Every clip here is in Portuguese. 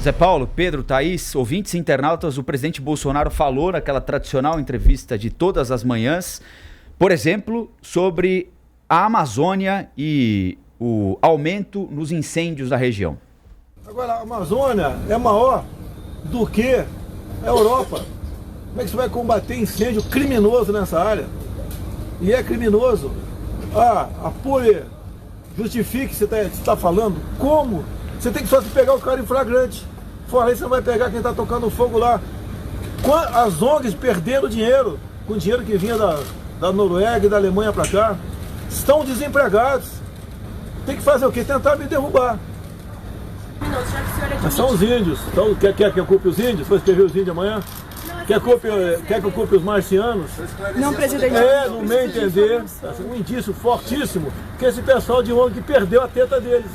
Zé Paulo, Pedro, Thaís, ouvintes e internautas, o presidente Bolsonaro falou naquela tradicional entrevista de todas as manhãs, por exemplo, sobre a Amazônia e o aumento nos incêndios da região. Agora, a Amazônia é maior do que a Europa. Como é que você vai combater incêndio criminoso nessa área? E é criminoso. Apure, justifique o que você está falando. Como? Você tem que só se pegar o cara em flagrante. Fora isso, você não vai pegar quem está tocando fogo lá. As ONGs perderam dinheiro, com dinheiro que vinha da Noruega e da Alemanha para cá, estão desempregados. Tem que fazer o quê? Tentar me derrubar. Mas são os índios. Então, quer que eu culpe os índios? Vou escrever os índios amanhã? Quer que eu culpe os marcianos? Não, presidente. No meu entender, um indício fortíssimo que esse pessoal de ONG perdeu a teta deles.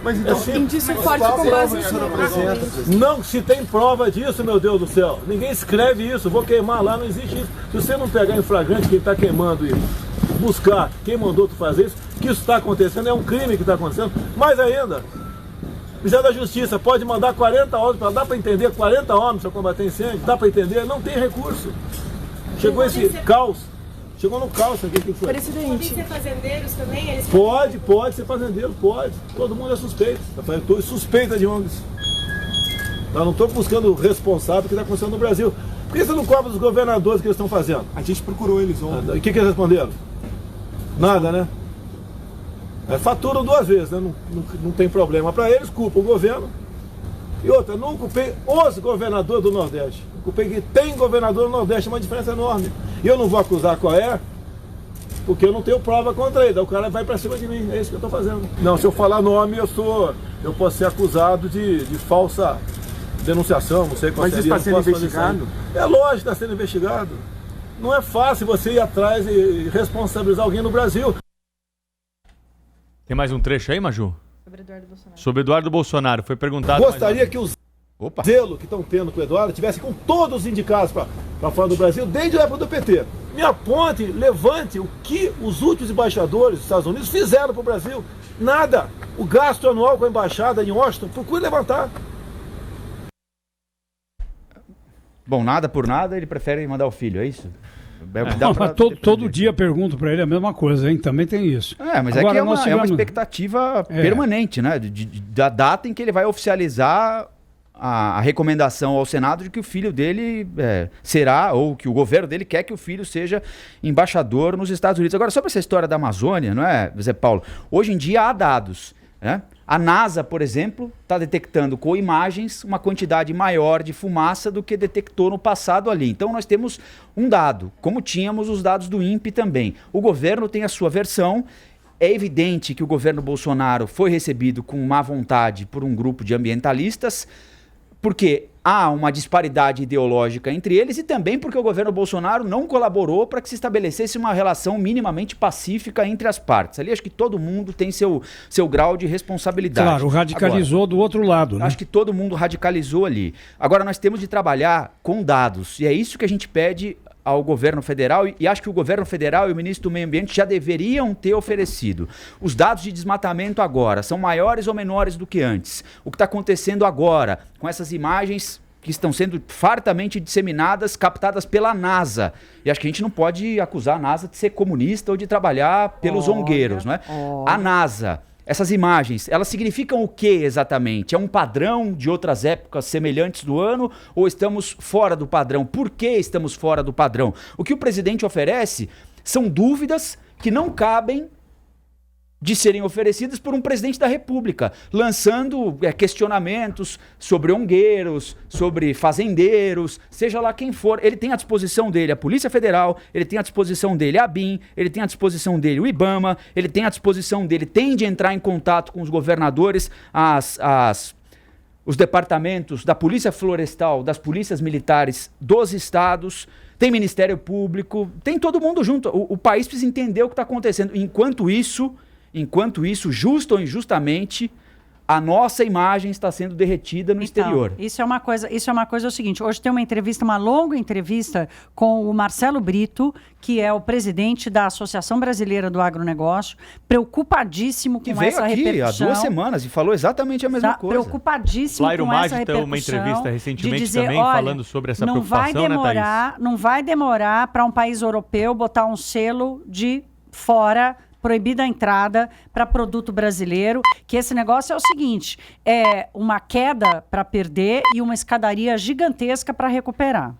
Mas então, indício forte com base em não se tem prova disso, meu Deus do céu. Ninguém escreve isso, vou queimar lá, não existe isso. Se você não pegar em flagrante quem está queimando e buscar quem mandou tu fazer isso, que isso está acontecendo, é um crime que está acontecendo. Mais ainda, Ministério da Justiça pode mandar 40 homens, dá para entender 40 homens para combater incêndio? Dá para entender? Não tem recurso. Chegou esse caos. Chegou no caos aqui, que foi? Presidente. Podem ser fazendeiros também? Eles Pode ser fazendeiro, pode. Todo mundo é suspeito. Eu estou suspeita de ONGs. Eu não estou buscando o responsável que está acontecendo no Brasil. Por que você não cobra dos governadores que eles estão fazendo? A gente procurou eles ontem. E o que eles responderam? Nada, né? Faturam 2 vezes, né? Não tem problema para eles, culpa o governo. E outra, não culpei os governadores do Nordeste. Culpei que tem governador do Nordeste, é uma diferença enorme. E eu não vou acusar qual é, porque eu não tenho prova contra ele. O cara vai para cima de mim, é isso que eu estou fazendo. Não, se eu falar nome, eu posso ser acusado de falsa denunciação, não sei qual seria. Mas isso está sendo investigado? É lógico que está sendo investigado. Não é fácil você ir atrás e responsabilizar alguém no Brasil. Tem mais um trecho aí, Maju? Sobre Eduardo Bolsonaro. Sobre Eduardo Bolsonaro, foi perguntado... Gostaria que os zelo que estão tendo com o Eduardo tivesse com todos os indicados para fora do Brasil, desde a época do PT. Me aponte, levante o que os últimos embaixadores dos Estados Unidos fizeram para o Brasil. Nada. O gasto anual com a embaixada em Washington, procure levantar. Bom, nada por nada, ele prefere mandar o filho, é isso? Todo dia pergunto para ele a mesma coisa, hein? Também tem isso. Mas agora, é que é uma expectativa permanente, né? Da data em que ele vai oficializar a recomendação ao Senado de que o filho dele será, ou que o governo dele quer que o filho seja embaixador nos Estados Unidos. Agora, sobre essa história da Amazônia, não é, Zé Paulo? Hoje em dia há dados, né? A NASA, por exemplo, está detectando com imagens uma quantidade maior de fumaça do que detectou no passado ali. Então nós temos um dado, como tínhamos os dados do INPE também. O governo tem a sua versão. É evidente que o governo Bolsonaro foi recebido com má vontade por um grupo de ambientalistas, porque há uma disparidade ideológica entre eles e também porque o governo Bolsonaro não colaborou para que se estabelecesse uma relação minimamente pacífica entre as partes. Ali acho que todo mundo tem seu grau de responsabilidade. Claro, radicalizou do outro lado, né? Acho que todo mundo radicalizou ali. Agora nós temos de trabalhar com dados e é isso que a gente pede ao governo federal, e acho que o governo federal e o ministro do Meio Ambiente já deveriam ter oferecido. Os dados de desmatamento agora são maiores ou menores do que antes? O que está acontecendo agora com essas imagens que estão sendo fartamente disseminadas, captadas pela NASA? E acho que a gente não pode acusar a NASA de ser comunista ou de trabalhar pelos zongueiros, não é? A NASA... Essas imagens, elas significam o que exatamente? É um padrão de outras épocas semelhantes do ano ou estamos fora do padrão? Por que estamos fora do padrão? O que o presidente oferece são dúvidas que não cabem de serem oferecidas por um presidente da República, lançando questionamentos sobre ongueiros, sobre fazendeiros, seja lá quem for. Ele tem à disposição dele a Polícia Federal, ele tem à disposição dele a ABIN, ele tem à disposição dele o IBAMA, ele tem à disposição dele, tem de entrar em contato com os governadores, os departamentos da Polícia Florestal, das polícias militares dos estados, tem Ministério Público, tem todo mundo junto. O país precisa entender o que está acontecendo. Enquanto isso, justo ou injustamente, a nossa imagem está sendo derretida no exterior. Isso é uma coisa, é o seguinte, hoje tem uma longa entrevista com o Marcelo Brito, que é o presidente da Associação Brasileira do Agronegócio, preocupadíssimo com essa repercussão. Que veio aqui há 2 semanas e falou exatamente a mesma coisa. Preocupadíssimo Flairo com essa Maggi deu uma repercussão. entrevista recentemente dizer, também falando sobre essa preocupação, né, Thaís? Não vai demorar para um país europeu botar um selo de fora, proibida a entrada para produto brasileiro, que esse negócio é o seguinte, é uma queda para perder e uma escadaria gigantesca para recuperar.